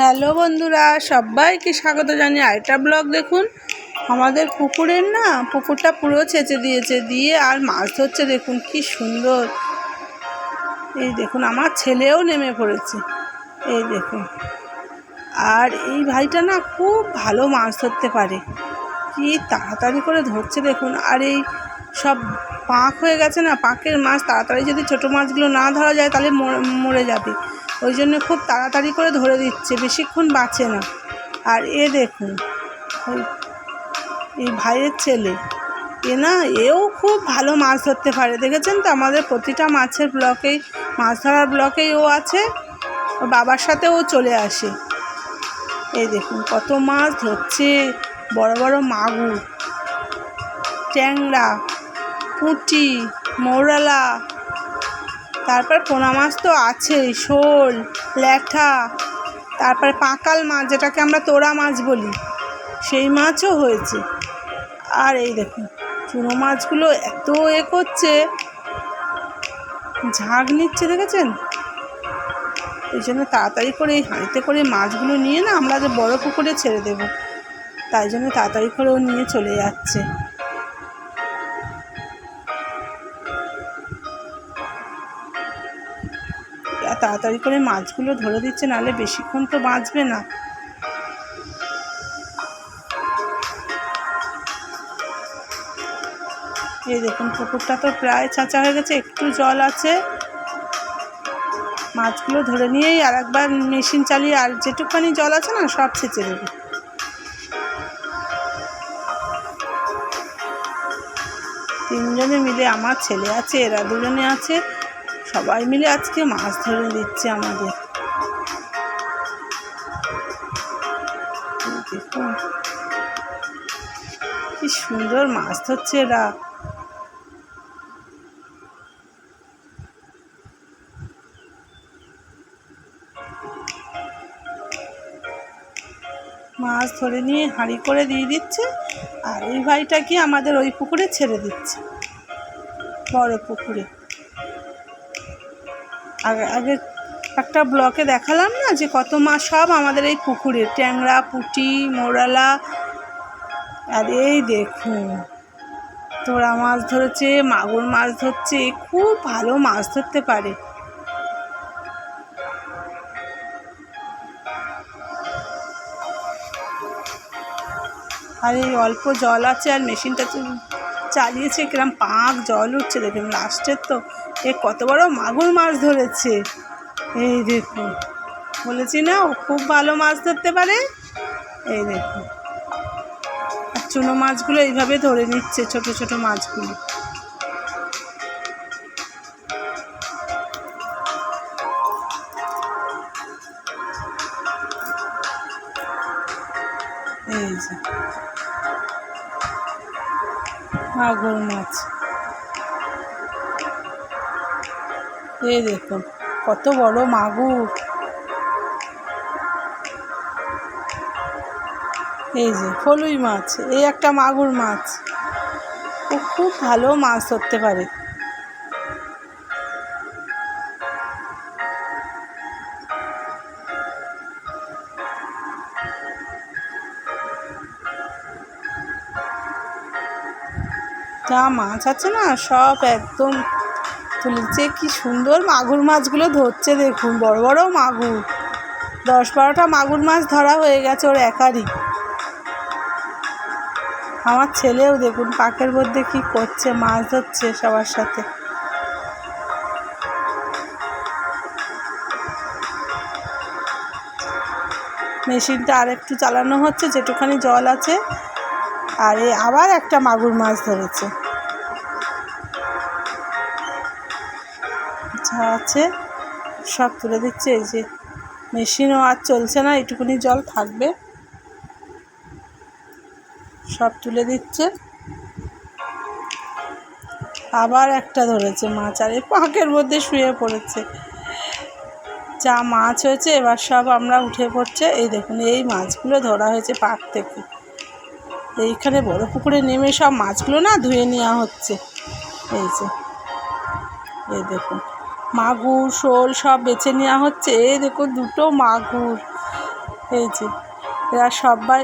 Hello বন্ধুরা, সবাইকে স্বাগত জানিয়ে আরেকটা ব্লগ। দেখুন আমাদের পুকুরের না, পুকুরটা পুরো ছেঁচে দিয়েছে, দিয়ে আর মাছ ধরছে। দেখুন কি সুন্দর। এই দেখুন আমার ছেলেও নেমে পড়েছে, এই দেখুন। আর এই ভাইটা না খুব ভালো মাছ ধরতে পারে, কি তাড়াতাড়ি করে ধরছে দেখুন। আর এই সব পাঁক হয়ে গেছে না, পাঁকের মাছ তাড়াতাড়ি যদি ছোটো মাছগুলো না ধরা যায় তাহলে মরে যাবে। ওই জন্য খুব তাড়াতাড়ি করে ধরে দিচ্ছে, বেশিক্ষণ বাঁচে না। আর দেখুন এই ভাইয়ের ছেলে, এও খুব ভালো মাছ ধরতে পারে। দেখেছেন তো, আমাদের প্রতিটা মাছের ব্লকেই, মাছ ধরার ব্লকেই ও আছে। ওর বাবার সাথে ও চলে আসে। এই দেখুন কত মাছ ধরছে, বড় বড় মাগুর, ট্যাংরা, পুঁটি, মৌরালা, তারপর পোনা মাছ তো আছেই, শোল, ল্যাঠা, তারপরে পাঁকাল মাছ যেটাকে আমরা তোড়া মাছ বলি, সেই মাছও হয়েছে। আর এই দেখুন চুনো মাছগুলো এত করছে, ঝাঁক নিচ্ছে, দেখেছেন? এই জন্য তাড়াতাড়ি করে এই হাঁড়িতে করে মাছগুলো নিয়ে না আমরা যে বড় পুকুরে ছেড়ে দেব, তাই জন্য তাড়াতাড়ি করে ও নিয়ে চলে যাচ্ছে। তাড়াতাড়ি করে মাছগুলো ধরে দিচ্ছে, নাহলে বেশিক্ষণ তো বাঁচবে না। এই দেখুন পুকুরটা তো প্রায় ছাঁচা হয়ে গেছে, একটু জল আছে। মাছগুলো ধরে নিয়েই আর একবার মেশিন চালিয়ে আর যেটুকখানি জল আছে না সব ছেঁচে দেবে। তিনজনে মিলে, আমার ছেলে আছে, এরা দুজনে আছে, সবাই মিলে আজকে মাছ ধরে দিচ্ছে আমাদের। দেখুন কি সুন্দর মাছ ধরছে এরা। মাছ ধরে নিয়ে হাঁড়ি করে দিয়ে দিচ্ছে, আর এই ভাইটা কি আমাদের ওই পুকুরে ছেড়ে দিচ্ছে, বড় পুকুরে। আগে একটা ব্লকে দেখালাম না যে কত মাছ সব আমাদের এই পুকুরে, ট্যাংরা, পুঁটি, মৌরালা। আর এই দেখুন তোড়া মাছ ধরেছে, মাগুর মাছ ধরছে, খুব ভালো মাছ ধরতে পারে। আর এই অল্প জল আছে, আর মেশিনটা চালিয়েছে, কিরম পাঁক জল উঠছে দেখুন লাস্টের। তো কত বড় মাগুর মাছ ধরেছে, এই দেখুন। বলেছি না ও খুব ভালো মাছ ধরতে পারে। এই দেখুন আর চুনো মাছগুলো এইভাবে ধরে নিচ্ছে, ছোট ছোট মাছগুলো। এই যে মাগুর মাছ, এই দেখুন কত বড় মাগুর। এই যে ফলুই মাছ, এই একটা মাগুর মাছ। ও খুব ভালো মাছ ধরতে পারে। যা মাছ আছে না সব একদম তুলেছে। কি সুন্দর মাগুর মাছগুলো ধরছে দেখুন, বড় বড় মাগুর। 10-12টা মাগুর মাছ ধরা হয়ে গেছে ওর একারই। আমার ছেলেও দেখুন পাকের মধ্যে কি করছে, মাছ ধরছে সবার সাথে। মেশিনটা আরেকটু চালানো হচ্ছে, যেটুখানি জল আছে। আর আবার একটা মাগুর মাছ ধরেছে। যা আছে সব তুলে দিচ্ছে। এই যে মেশিনও আর চলছে না, এইটুকুনি জল থাকবে, সব তুলে দিচ্ছে। আবার একটা ধরেছে মাছ, আর এই পাঁকের মধ্যে শুয়ে পড়েছে। যা মাছ হয়েছে এবার সব আমরা উঠে পড়ছে। এই দেখুন এই মাছগুলো ধরা হয়েছে পাক থেকে। এইখানে বড় পুকুরে নেমে সব মাছগুলো না ধুয়ে নেওয়া হচ্ছে। এই যে এই দেখুন মাগুর, শোল সব বেছে নেওয়া হচ্ছে। এই দেখুন দুটো মাগুর, এই যে এরা সবাই